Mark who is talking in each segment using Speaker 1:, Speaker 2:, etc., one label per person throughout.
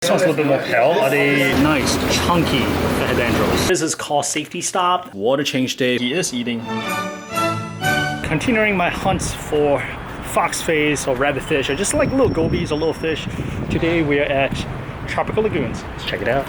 Speaker 1: This one's a little bit more pale. Are they nice, chunky hedandros? This is called safety stop. Water change day. He is eating. Continuing my hunts for foxface or rabbitfish, or just like little gobies or little fish. Today we are at Tropical Lagoons. Let's check it out.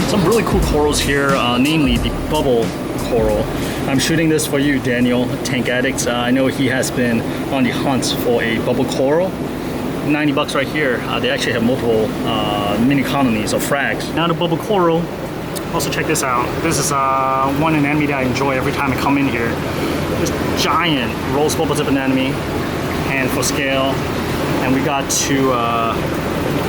Speaker 1: Some really cool corals here, namely the bubble coral. I'm shooting this for you, Daniel, Tank Addict. I know he has been on the hunt for a bubble coral. 90 bucks right here. They actually have multiple mini colonies or frags. Now the bubble coral, also check this out. This is one anemone that I enjoy every time I come in here. This giant rose bubble tip anemone, handful scale. And we got two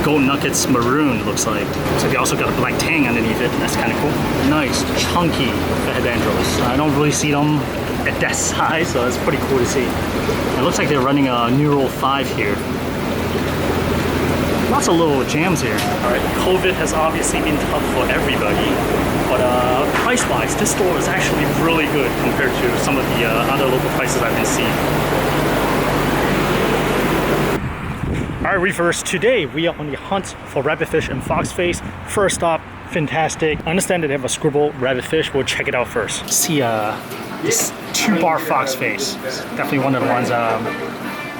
Speaker 1: gold nuggets maroon, looks like. So they also got a black tang underneath it. That's kind of cool. Nice, chunky hedandros. I don't really see them at that size, so it's pretty cool to see. It looks like they're running a Neural 5 here. Lots of little jams here. All right, COVID has obviously been tough for everybody, but price-wise, this store is actually really good compared to some of the other local prices I've been seeing. Alright, reefers, today we are on the hunt for rabbitfish and foxface. First stop, fantastic. I understand that they have a scribble rabbitfish. We'll check it out first. See this 2-bar foxface. Definitely one of the ones I'm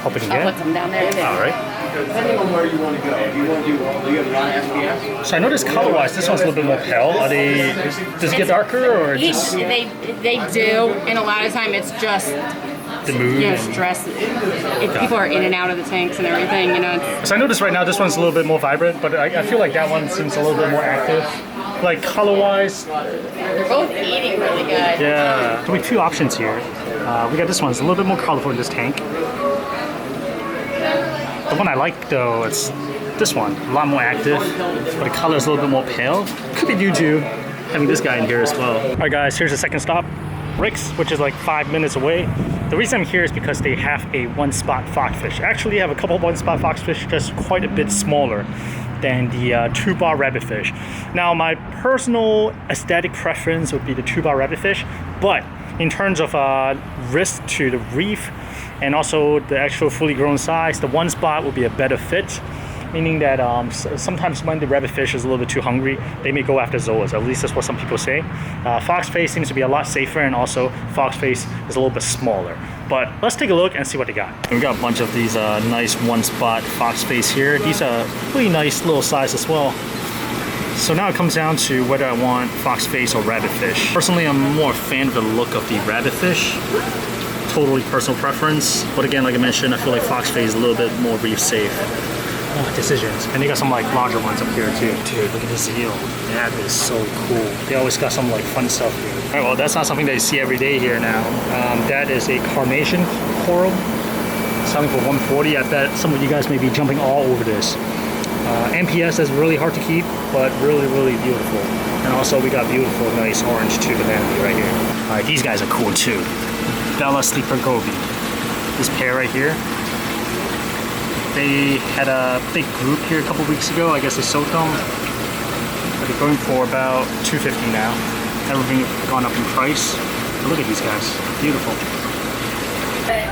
Speaker 1: hoping to get.
Speaker 2: I'll put them down there.
Speaker 1: Alright.
Speaker 3: Depending on where you want to go. If you want to do you have non-SPS?
Speaker 1: So I noticed color-wise, this one's a little bit more pale. Are they, does it get darker or just
Speaker 2: They do, and a lot of time it's just
Speaker 1: the mood?
Speaker 2: you know, stress. People are in and out of the tanks and everything, you know.
Speaker 1: So I noticed right now this one's a little bit more vibrant, but I feel like that one seems a little bit more active. Like color-wise,
Speaker 2: They're both eating really good.
Speaker 1: yeah. So we have two options here. We got this one, it's a little bit more colorful in this tank. The one I like though, it's this one, a lot more active, but the color is a little bit more pale. Could be due to having this guy in here as well. All right guys, here's the second stop, Rick's, which is like 5 minutes away. The reason I'm here is because they have a one-spot foxfish. Actually, have a couple of one-spot foxfish, just quite a bit smaller than the 2-bar rabbitfish. Now, my personal aesthetic preference would be the 2-bar rabbitfish, but in terms of risk to the reef and also the actual fully grown size, the one spot would be a better fit, meaning that sometimes when the rabbitfish is a little bit too hungry, they may go after zoas. At least that's what some people say. Foxface seems to be a lot safer, and also foxface is a little bit smaller. But let's take a look and see what they got. We got a bunch of these nice one-spot foxface here. These are pretty nice little size as well. So now it comes down to whether I want foxface or rabbitfish. Personally, I'm more a fan of the look of the rabbitfish. Totally personal preference. But again, like I mentioned, I feel like foxface is a little bit more reef safe. Decisions. And they got some like larger ones up here too. Dude, look at this eel. That is so cool. They always got some like fun stuff here. Alright, well that's not something that you see every day here now. That is a carnation coral. Selling for $140. I bet some of you guys may be jumping all over this. NPS is really hard to keep, but really, really beautiful. And also we got beautiful, nice orange tube anemone right here. Alright, these guys are cool too. Bella Sleeper Goby. This pair right here. They had a big group here a couple weeks ago. I guess they sold them. But they're going for about $250 now. Everything has gone up in price. But look at these guys. Beautiful.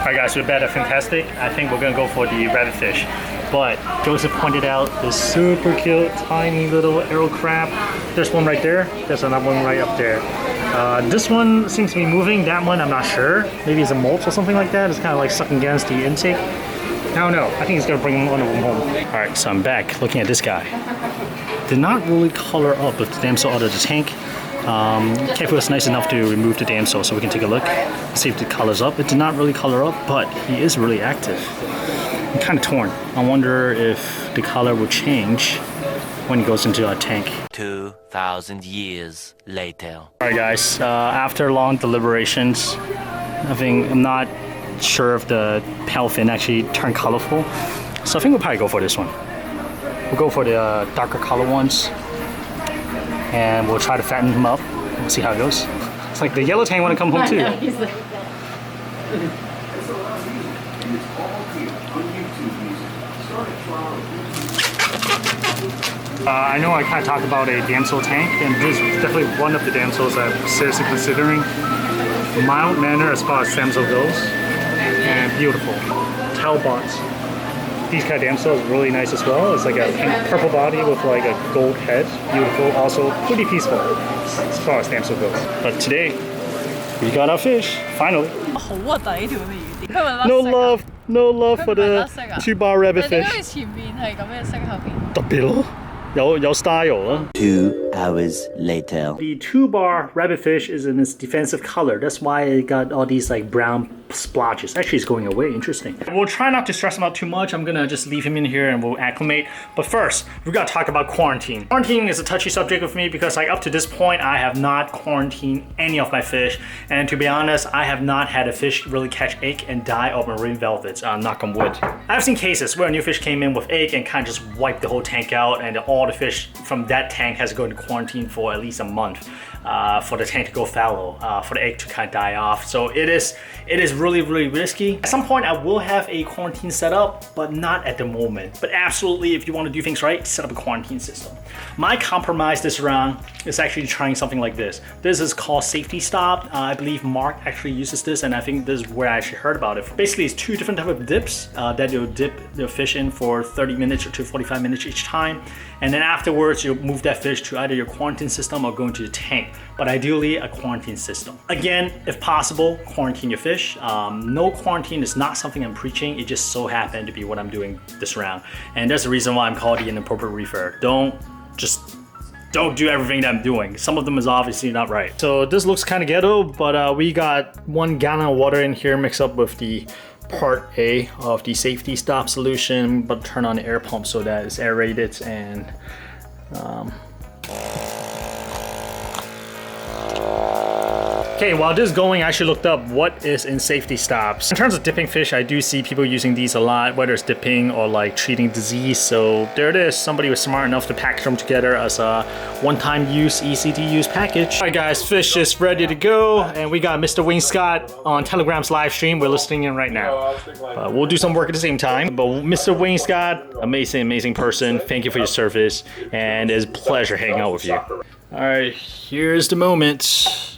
Speaker 1: Alright guys, we're better. Fantastic. I think we're gonna go for the rabbitfish. But Joseph pointed out this super cute, tiny little arrow crab. There's one right there. There's another one right up there. This one seems to be moving. That one, I'm not sure. Maybe it's a mulch or something like that. It's kind of like sucking against the intake. I don't know. I think it's gonna bring one of them home. All right, so I'm back looking at this guy. Did not really color up with the damsel out of the tank. Kefu was nice enough to remove the damsel so we can take a look, see if it colors up. It did not really color up, but he is really active. I'm kind of torn. I wonder if the color will change when he goes into our tank.
Speaker 4: 2,000 years later.
Speaker 1: Alright guys, after long deliberations, I'm not sure if the pale fin actually turned colorful. So I think we'll probably go for this one. We'll go for the darker color ones, and we'll try to fatten them up. We'll see how it goes. It's like the yellow tank want to come home too. I know I kind of talked about a damsel tank, and this is definitely one of the damsels I'm seriously considering. Mild manner as far as damsel goes, and beautiful. Talbots. These kind of damsels are really nice as well. It's like a pink purple body with like a gold head. Beautiful, also pretty peaceful as far as damsel goes. But today, we got our fish, finally. No love for the 2-bar rabbitfish. 特別咯，有 style 啦。
Speaker 4: 2 hours later.
Speaker 1: The 2-bar rabbitfish is in its defensive color. That's why it got all these like brown splotches. Actually, it's going away. Interesting. We'll try not to stress him out too much. I'm gonna just leave him in here and we'll acclimate. But first, we gotta talk about quarantine. Quarantine is a touchy subject with me because like up to this point, I have not quarantined any of my fish. And to be honest, I have not had a fish really catch ache and die of marine velvets. Knock on wood. I've seen cases where a new fish came in with ache and kind of just wiped the whole tank out, and all the fish from that tank has to go into quarantine for at least a month. For the tank to go fallow, for the egg to kind of die off. So it is really risky. At some point I will have a quarantine set up, but not at the moment. But absolutely, if you want to do things right, set up a quarantine system. My compromise this round is actually trying something like this. This is called Safety Stop. I believe Mark actually uses this, and I think this is where I actually heard about it. Basically, it's 2 different types of dips that you'll dip the fish in for 30 minutes or to 45 minutes each time. And then afterwards, you'll move that fish to either your quarantine system or go into the tank. But ideally, a quarantine system. Again, if possible, quarantine your fish. No quarantine is not something I'm preaching. It just so happened to be what I'm doing this round. And that's the reason why I'm called the inappropriate reefer. Don't do everything that I'm doing. Some of them is obviously not right. So this looks kind of ghetto, but we got 1 gallon of water in here mixed up with the part A of the Safety Stop solution, but turn on the air pump so that it's aerated and Okay, while this is going, I actually looked up what is in Safety Stops. In terms of dipping fish, I do see people using these a lot, whether it's dipping or like treating disease. So there it is. Somebody was smart enough to package them together as a one-time use, easy to use package. All right guys, fish is ready to go. And we got Mr. Wing Scott on Telegram's live stream. We're listening in right now. We'll do some work at the same time. But Mr. Wing Scott, amazing person. Thank you for your service. And it's a pleasure hanging out with you. All right, here's the moment.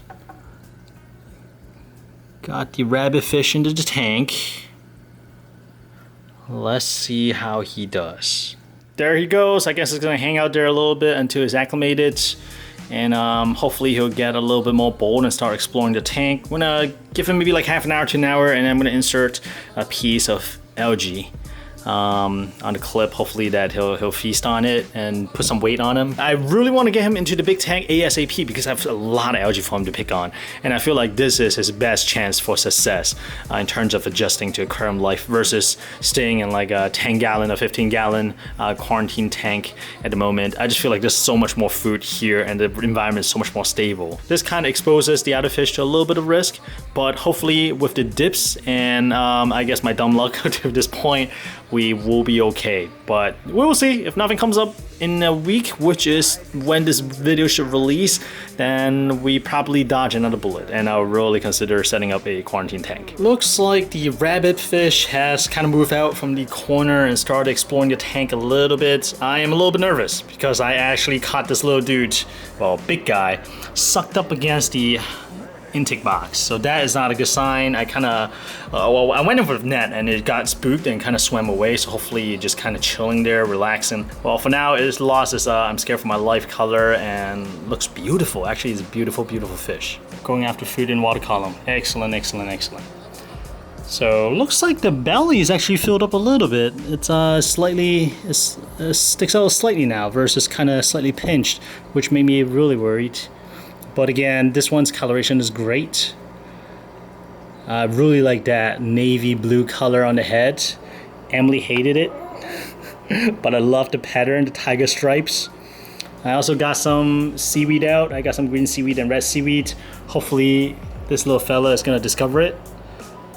Speaker 1: Got the rabbitfish into the tank. Let's see how he does. There he goes. I guess it's gonna hang out there a little bit until he's acclimated. And hopefully he'll get a little bit more bold and start exploring the tank. I'm gonna give him maybe like half an hour to an hour, and I'm gonna insert a piece of algae on the clip. Hopefully that he'll feast on it and put some weight on him. I really want to get him into the big tank ASAP because I have a lot of algae for him to pick on, and I feel like this is his best chance for success in terms of adjusting to aquarium life versus staying in like a 10-gallon or 15-gallon quarantine tank at the moment. I just feel like there's so much more food here and the environment is so much more stable. This kind of exposes the other fish to a little bit of risk, but hopefully with the dips and I guess my dumb luck to this point, we will be okay. But we will see. If nothing comes up in a week, which is when this video should release, then we probably dodge another bullet, and I'll really consider setting up a quarantine tank. Looks like the rabbitfish has kind of moved out from the corner and started exploring the tank a little bit. I am a little bit nervous because I actually caught this little dude, well, big guy, sucked up against the intake box, so that is not a good sign. I kind of well, I went in with a net and it got spooked and kind of swam away, so hopefully it's just kind of chilling there, relaxing. Well, for now it's lost its I'm scared for my life color, and looks beautiful. Actually, it's a beautiful fish. Going after food in water column. Excellent. So looks like the belly is actually filled up a little bit. It's sticks out slightly now versus kind of slightly pinched, which made me really worried. But again, this one's coloration is great. I really like that navy blue color on the head. Emily hated it, but I love the pattern, the tiger stripes. I also got some seaweed out. I got some green seaweed and red seaweed. Hopefully this little fella is gonna discover it.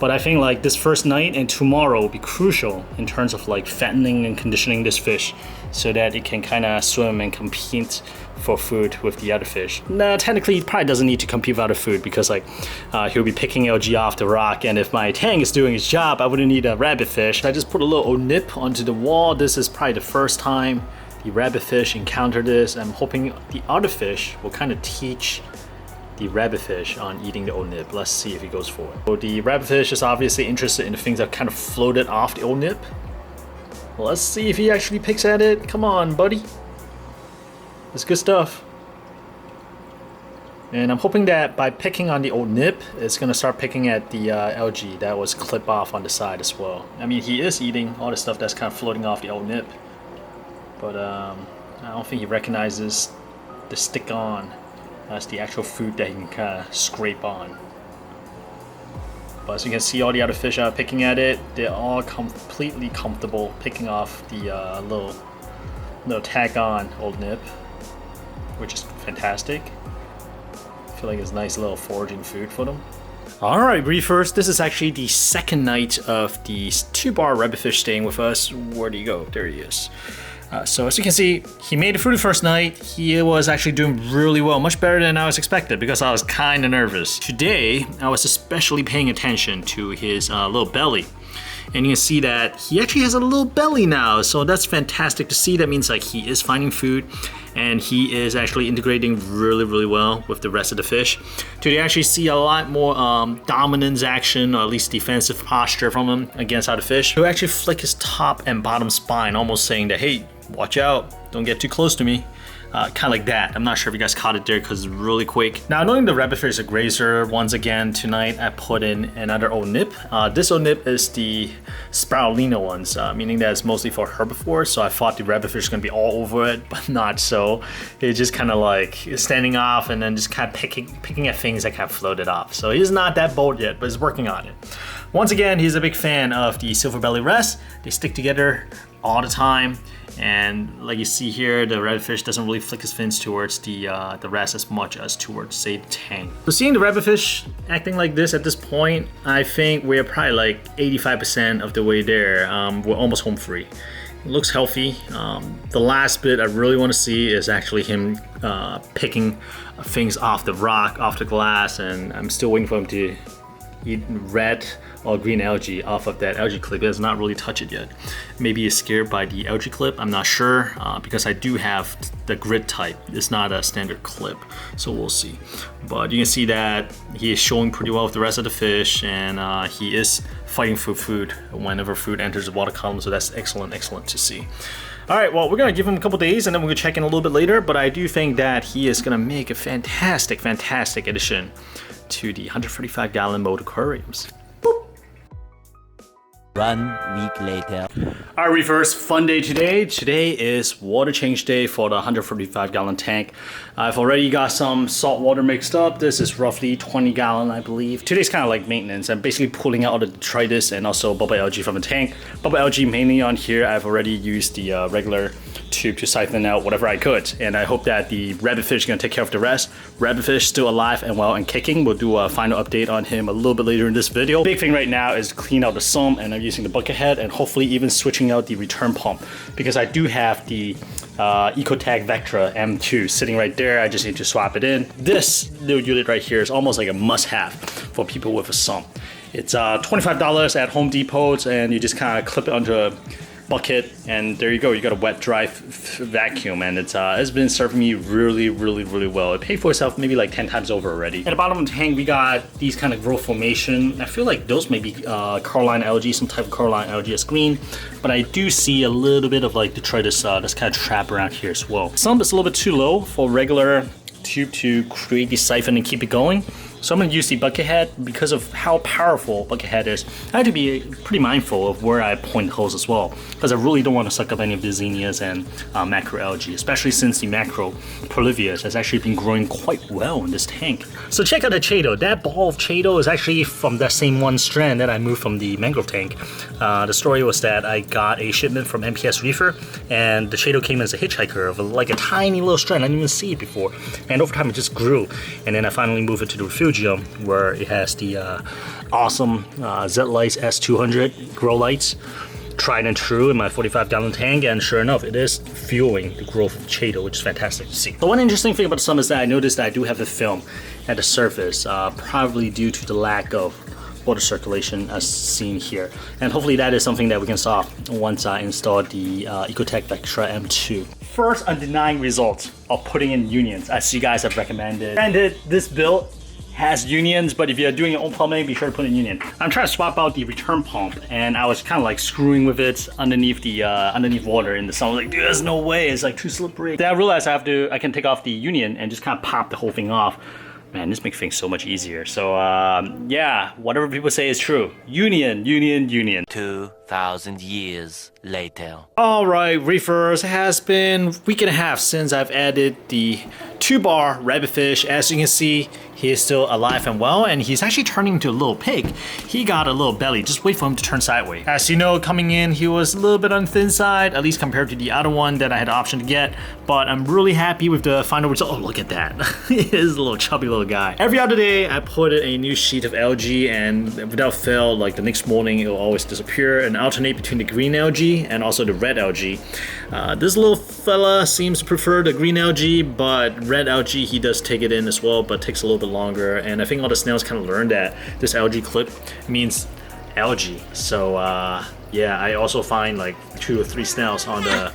Speaker 1: But I think like this first night and tomorrow will be crucial in terms of like fattening and conditioning this fish. so that it can kind of swim and compete for food with the other fish. Now, technically, it probably doesn't need to compete with other food because like he'll be picking algae off the rock, and if my tank is doing its job, I wouldn't need a rabbitfish. I just put a little nip onto the wall. This is probably the first time the rabbitfish encountered this. I'm hoping the other fish will kind of teach the rabbitfish on eating the old nip. Let's see if he goes for it. So the rabbitfish is obviously interested in the things that kind of floated off the old nip. Well, let's see if he actually picks at it. Come on, buddy. It's good stuff. And I'm hoping that by picking on the old nip, it's gonna start picking at the algae that was clipped off on the side as well. I mean, he is eating all the stuff that's kind of floating off the old nip, but I don't think he recognizes the stick on as the actual food that he can kind of scrape on. But as you can see, all the other fish are picking at it. They're all completely comfortable picking off the little tag on old nip, which is fantastic. I feel like it's nice little foraging food for them. Alright, reefers, this is actually the second night of the 2-bar rabbitfish staying with us. Where do you go? There he is. So as you can see, he made it through the first night. He was actually doing really well, much better than I was expected because I was kind of nervous. Today, I was especially paying attention to his little belly. And you can see that he actually has a little belly now, so that's fantastic to see. That means like he is finding food and he is actually integrating really well with the rest of the fish. Today you actually see a lot more dominance action, or at least defensive posture from him against other fish. He'll actually flick his top and bottom spine, almost saying that, hey, watch out, don't get too close to me. Kind of like that. I'm not sure if you guys caught it there because it's really quick. Now, knowing the rabbitfish is a grazer, once again tonight I put in another old nip. This old nip is the spirulina ones, meaning that it's mostly for herbivores. So I thought the rabbitfish is gonna be all over it, but not so. It's just kind of like standing off and then just kind of picking at things that kind of floated off. So he's not that bold yet, but he's working on it. Once again, he's a big fan of the silver belly wrest. They stick together all the time. And like you see here, the rabbitfish doesn't really flick his fins towards the rest as much as towards, say, the tank. So seeing the rabbitfish acting like this at this point, I think we're probably like 85% of the way there. We're almost home free. It looks healthy. The last bit I really want to see is actually him picking things off the rock, off the glass, and I'm still waiting for him to eat red or green algae off of that algae clip. He has not really touched it yet. Maybe he's scared by the algae clip, I'm not sure, because I do have the grid type. It's not a standard clip, so we'll see. But you can see that he is showing pretty well with the rest of the fish, and he is fighting for food whenever food enters the water column, so that's excellent to see. All right, well, we're gonna give him a couple days and then we're gonna check in a little bit later, but I do think that he is gonna make a fantastic addition to the 135-gallon mode aquariums.
Speaker 4: 1 week later.
Speaker 1: All right, reefers, fun day today. Today is water change day for the 145-gallon tank. I've already got some salt water mixed up. This is roughly 20 gallon, I believe. Today's kind of like maintenance. I'm basically pulling out all the detritus and also bubble algae from the tank. Bubble algae mainly on here. I've already used the regular tube to siphon out whatever I could, and I hope that the rabbitfish is gonna take care of the rest. Rabbitfish still alive and well and kicking. We'll do a final update on him a little bit later in this video. Big thing right now is to clean out the sump, and I'm using the bucket head and hopefully even switching out the return pump because I do have the Ecotag Vectra M2 sitting right there. I just need to swap it in. This little unit right here is almost like a must-have for people with a sump. It's $25 at Home Depot, and you just kind of clip it onto a bucket, and there you go. You got a wet dry vacuum, and it's been serving me really well. It paid for itself maybe like 10 times over already. At the bottom of the tank, we got these kind of growth formation. I feel like those may be coralline algae, some type of coralline algae is green, but I do see a little bit of like detritus that's kind of trapped around here as well. Some is a little bit too low for regular tube to create the siphon and keep it going. So I'm going to use the bucket head. Because of how powerful bucket head is, I have to be pretty mindful of where I point the hose as well, because I really don't want to suck up any of the zinnias and macroalgae, especially since the macro prolivius has actually been growing quite well in this tank. So check out the chaeto. That ball of chaeto is actually from that same one strand that I moved from the mangrove tank. The story was that I got a shipment from MPS Reefer, and the chaeto came as a hitchhiker of like a tiny little strand. I didn't even see it before, and over time it just grew, and then I finally moved it to the refugium, where it has the awesome Z-Lights S200 grow lights. tried and true in my 45-gallon tank, and sure enough, it is fueling the growth of Chaeto, which is fantastic to see. The one interesting thing about some is that I noticed that I do have the film at the surface, probably due to the lack of water circulation as seen here. And hopefully that is something that we can solve once I install the Ecotech Vectra M2. First undenying results of putting in unions, as you guys have recommended. Granted, this build has unions, but if you're doing your own plumbing, be sure to put in union. I'm trying to swap out the return pump, and I was kind of like screwing with it underneath the underneath water in the sun. I was like, dude, there's no way, it's like too slippery. Then I realized I can take off the union and just kind of pop the whole thing off. Man, this makes things so much easier. So yeah, whatever people say is true. Union, union, union.
Speaker 4: 2,000 years later.
Speaker 5: All right, reefers, it has been a week and a half since I've added the 2-bar Rabbitfish. As you can see, he is still alive and well, and he's actually turning into a little pig. He got a little belly, just wait for him to turn sideways. As you know, coming in, he was a little bit on the thin side, at least compared to the other one that I had the option to get, but I'm really happy with the final result. Oh, look at that. He is a little chubby little guy. Every other day, I put in a new sheet of algae, and without fail, like the next morning, it will always disappear and alternate between the green algae and also the red algae. This little fella seems to prefer the green algae, but red algae, he does take it in as well, but takes a little bit longer. And I think all the snails kind of learned that this algae clip means algae. So yeah, I also find like 2 or 3 snails on the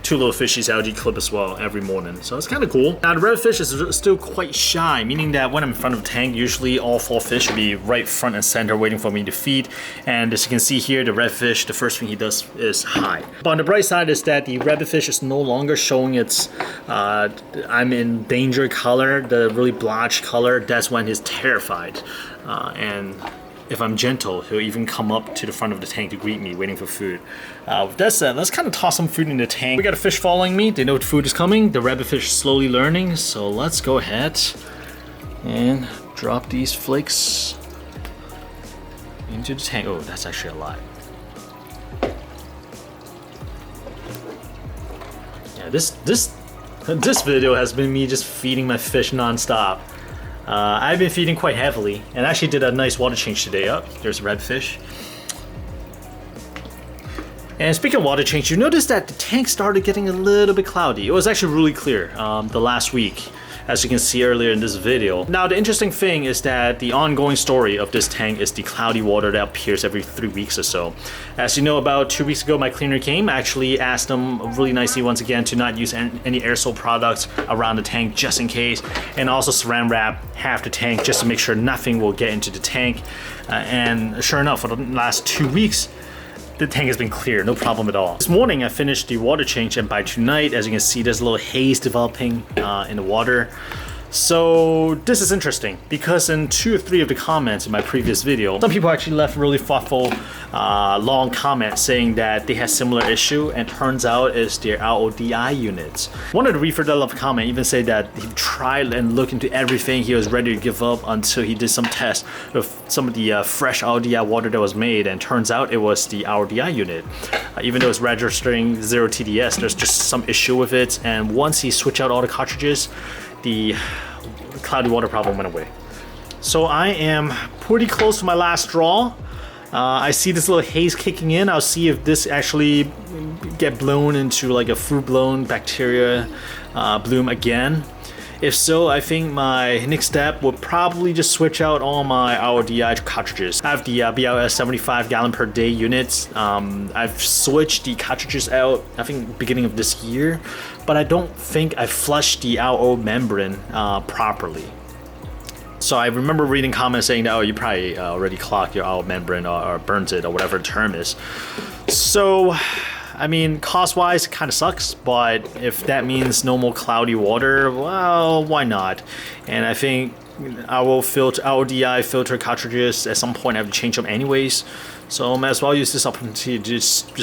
Speaker 5: 2 little fishies algae clip as well every morning. So it's kind of cool. Now the Rabbitfish is still quite shy, meaning that when I'm in front of the tank, usually all 4 fish will be right front and center waiting for me to feed. And as you can see here, the Rabbitfish, the first thing he does is hide. But on the bright side is that the Rabbitfish is no longer showing its I'm in danger color, the really blotched color. That's when he's terrified. And if I'm gentle, he'll even come up to the front of the tank to greet me, waiting for food. With that said, let's kind of toss some food in the tank. We got a fish following me. They know the food is coming. The Rabbitfish is slowly learning. So let's go ahead and drop these flakes into the tank. Oh, that's actually a lot. Yeah, this video has been me just feeding my fish non-stop. I've been feeding quite heavily, and actually did a nice water change today. Oh, there's a Rabbitfish. And speaking of water change, you notice that the tank started getting a little bit cloudy. It was actually really clear the last week, as you can see earlier in this video. Now the interesting thing is that the ongoing story of this tank is the cloudy water that appears every 3 weeks or so. As you know, about 2 weeks ago my cleaner came. I actually asked them really nicely once again to not use any aerosol products around the tank just in case, and also saran wrap half the tank just to make sure nothing will get into the tank. And sure enough, for the last 2 weeks, the tank has been clear, no problem at all. This morning I finished the water change, and by tonight, as you can see, there's a little haze developing in the water. So this is interesting because in 2 or 3 of the comments in my previous video, some people actually left really thoughtful, long comments saying that they had similar issue, and turns out it's their RODI units. One of the reefer that left a comment even said that he tried and looked into everything. He was ready to give up until he did some tests with some of the fresh RODI water that was made, and turns out it was the RODI unit. Even though it's registering 0 TDS, there's just some issue with it, and once he switched out all the cartridges, the cloudy water problem went away. So I am pretty close to my last straw. I see this little haze kicking in. I'll see if this actually get blown into like a full-blown bacteria bloom again. If so, I think my next step would probably just switch out all my RODI cartridges. I have the BLS 75 gallon per day units. I've switched the cartridges out, I think, beginning of this year, but I don't think I flushed the RO membrane properly. So I remember reading comments saying that, oh, you probably already clogged your RO membrane or burnt it or whatever the term is. So, I mean, cost-wise, it kind of sucks, but if that means no more cloudy water, well, why not? And I think RODI filter cartridges at some point I have to change them anyways, so I might as well use this opportunity to just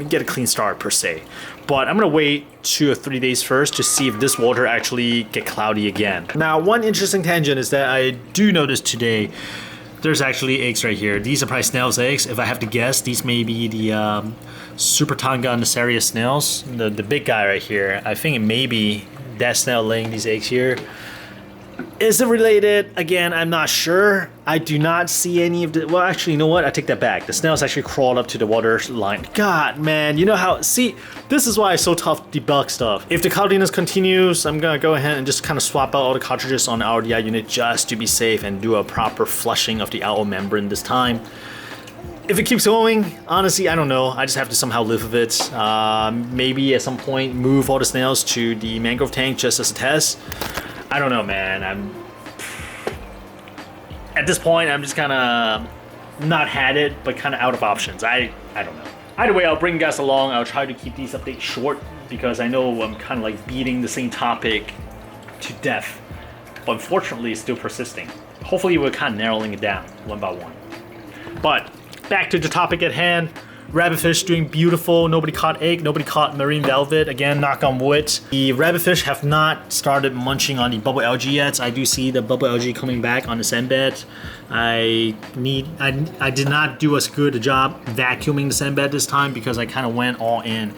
Speaker 5: get a clean start per se. But I'm gonna wait 2 or 3 days first to see if this water actually get cloudy again. Now, one interesting tangent is that I do notice today there's actually eggs right here. These are probably snail's eggs. If I have to guess, these may be the Super Tonga Nasaria snails. The big guy right here. I think it may be that snail laying these eggs here. Is it related? Again, I'm not sure. I do not see any of the... Well, actually, you know what? I take that back. The snails actually crawled up to the water line. God, man. You know how... See, this is why it's so tough to debug stuff. If the cloudiness continues, I'm going to go ahead and just kind of swap out all the cartridges on the RDI unit just to be safe and do a proper flushing of the outer membrane this time. If it keeps going, honestly, I don't know. I just have to somehow live with it. Maybe at some point move all the snails to the mangrove tank just as a test. I don't know, man. At this point, I'm just kind of not had it, but kind of out of options. I don't know. Either way, I'll bring you guys along. I'll try to keep these updates short because I know I'm kind of like beating the same topic to death. But unfortunately, it's still persisting. Hopefully, we're kind of narrowing it down one by one. But back to the topic at hand. Rabbitfish doing beautiful. Nobody caught egg. Nobody caught marine velvet. Again, knock on wood. The rabbitfish have not started munching on the bubble algae yet. I do see the bubble algae coming back on the sand bed. I did not do as good a job vacuuming the sand bed this time because I kind of went all in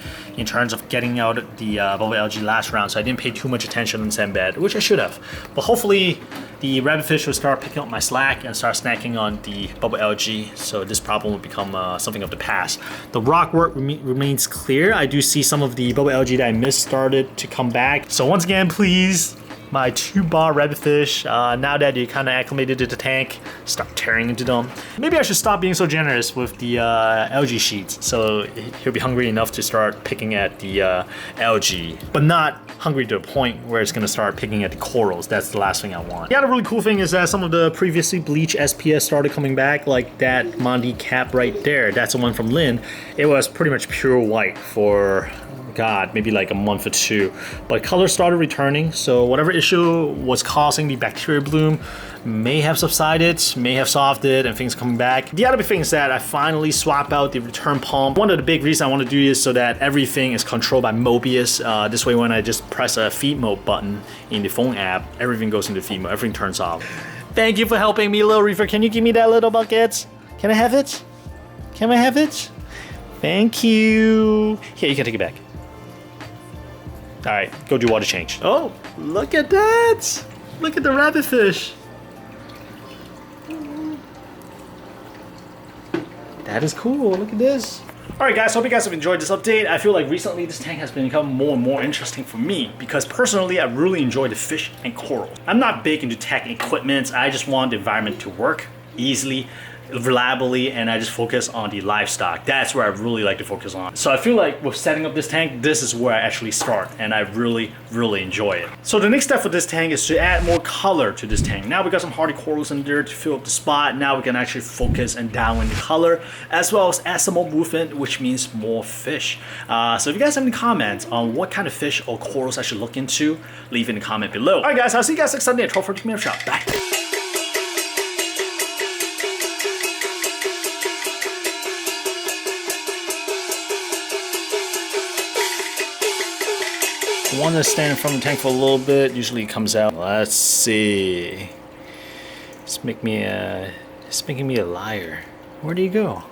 Speaker 5: terms of getting out the bubble algae last round. So I didn't pay too much attention on the sand bed, which I should have. But hopefully the rabbitfish will start picking up my slack and start snacking on the bubble algae. So this problem will become something of the past. The rock work remains clear. I do see some of the bubble algae that I missed started to come back. So once again, please, my 2-bar rabbitfish, now that you're kind of acclimated to the tank, stop tearing into them. Maybe I should stop being so generous with the algae sheets, so he'll be hungry enough to start picking at the algae, but not hungry to a point where it's gonna start picking at the corals. That's the last thing I want. The other really cool thing is that some of the previously bleached SPS started coming back, like that Monty cap right there. That's the one from Lynn. It was pretty much pure white for... God, maybe like a month or two, but color started returning. So whatever issue was causing the bacteria bloom may have subsided, may have solved it, and things coming back. The other big thing is that I finally swap out the return pump. One of the big reasons I want to do this so that everything is controlled by Mobius. This way, when I just press a feed mode button in the phone app, everything goes into feed mode, everything turns off. Thank you for helping me, Little Reefer. Can you give me that little bucket? Can I have it? Can I have it? Thank you. Here, you can take it back. All right, go do water change. Oh, look at that. Look at the rabbitfish. That is cool, look at this. All right guys, hope you guys have enjoyed this update. I feel like recently this tank has become more and more interesting for me because personally I really enjoy the fish and coral. I'm not big into tech equipment. I just want the environment to work easily, reliably, and I just focus on the livestock. That's where I really like to focus on. So I feel like with setting up this tank, this is where I actually start, and I really enjoy it. So the next step for this tank is to add more color to this tank. Now we got some hardy corals in there to fill up the spot. Now we can actually focus and down in the color, as well as add some more movement, which means more fish. So if you guys have any comments on what kind of fish or corals I should look into, leave in the comment below. All right guys, I'll see you guys next Sunday at 12:40 p.m. shop. Bye. One that's standing from the tank for a little bit usually comes out. Let's see. It's making me a liar. Where do you go?